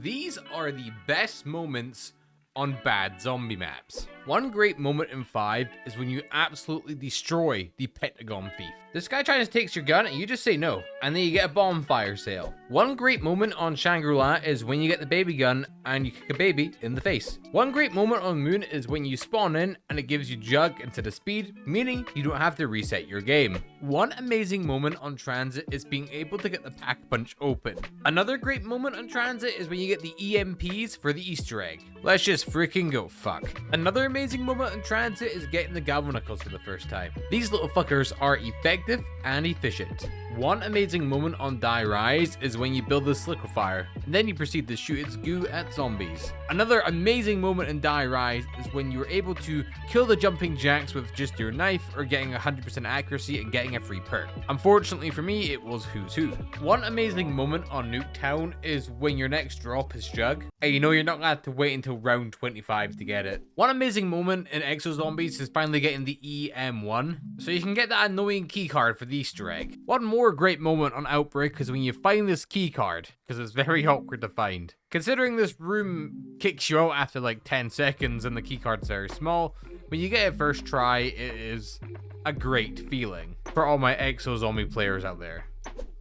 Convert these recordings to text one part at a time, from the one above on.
These are the best moments on bad zombie maps. One great moment in 5 is when you absolutely destroy the Pentagon Thief. This guy tries to take your gun and you just say no, and then you get a bonfire sale. One great moment on Shangri-La is when you get the baby gun and you kick a baby in the face. One great moment on Moon is when you spawn in and it gives you jug instead of speed, meaning you don't have to reset your game. One amazing moment on Transit is being able to get the pack punch open. Another great moment on Transit is when you get the EMPs for the Easter egg. Let's just freaking go fuck. Another amazing moment on Transit is getting the galvanicles for the first time. These little fuckers are effective and efficient. One amazing moment on Die Rise is when you build this liquefier, and then you proceed to shoot its goo at zombies. Another amazing moment in Die Rise is when you are able to kill the jumping jacks with just your knife or getting 100% accuracy and getting a free perk. Unfortunately for me, it was Who's Who. One amazing moment on Nuketown is when your next drop is Jug, and you know you're not going to have to wait until round 25 to get it. One amazing moment in Exo Zombies is finally getting the EM1, so you can get that annoying keycard for the Easter egg. One more great moment on Outbreak is when you find this keycard, because it's very awkward to find. Considering this room kicks you out after like 10 seconds and the keycard's very small, when you get it first try, it is a great feeling for all my Exo Zombie players out there.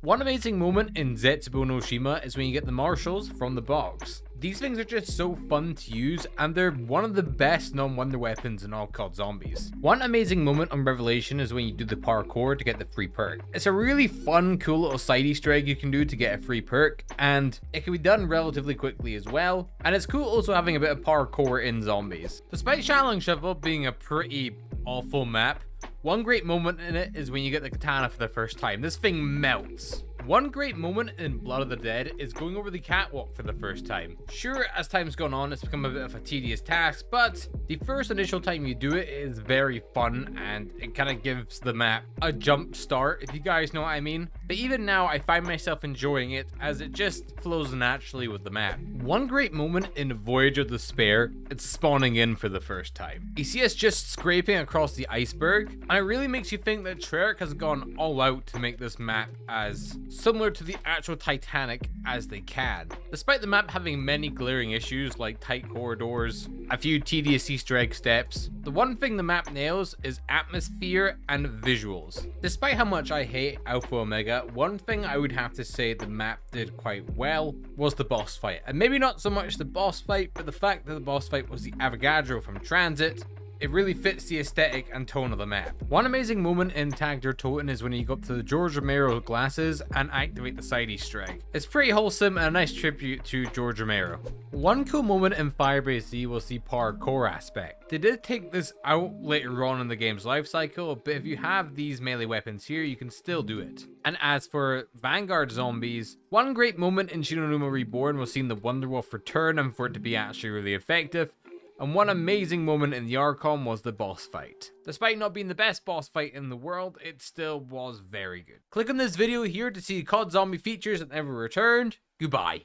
One amazing moment in Zetsubo no Shima is when you get the marshals from the box. These things are just so fun to use, and they're one of the best non-wonder weapons in all COD Zombies. One amazing moment on Revelation is when you do the parkour to get the free perk. It's a really fun, cool little side Easter egg you can do to get a free perk, and it can be done relatively quickly as well. And it's cool also having a bit of parkour in Zombies. Despite Shallow Shovel being a pretty awful map, one great moment in it is when you get the katana for the first time. This thing melts. One great moment in Blood of the Dead is going over the catwalk for the first time. Sure, as time's gone on, it's become a bit of a tedious task, but the first initial time you do it is very fun, and it kind of gives the map a jump start, if you guys know what I mean. But even now, I find myself enjoying it, as it just flows naturally with the map. One great moment in Voyage of Despair, it's spawning in for the first time. You see us just scraping across the iceberg, and it really makes you think that Treyarch has gone all out to make this map as similar to the actual Titanic as they can. Despite the map having many glaring issues like tight corridors, a few tedious Easter egg steps, the one thing the map nails is atmosphere and visuals. Despite how much I hate Alpha Omega, one thing I would have to say the map did quite well was the boss fight. And maybe not so much the boss fight, but the fact that the boss fight was the Avogadro from Transit. It really fits the aesthetic and tone of the map. One amazing moment in Tag Der Toten is when you go up to the George Romero glasses and activate the side Easter egg. It's pretty wholesome and a nice tribute to George Romero. One cool moment in Firebase Z was the parkour aspect. They did take this out later on in the game's life cycle, but if you have these melee weapons here, you can still do it. And as for Vanguard Zombies, one great moment in Shinonuma Reborn was seeing the Wonderwolf return and for it to be actually really effective. And one amazing moment in the Archon was the boss fight. Despite not being the best boss fight in the world, it still was very good. Click on this video here to see COD Zombie features that never returned. Goodbye.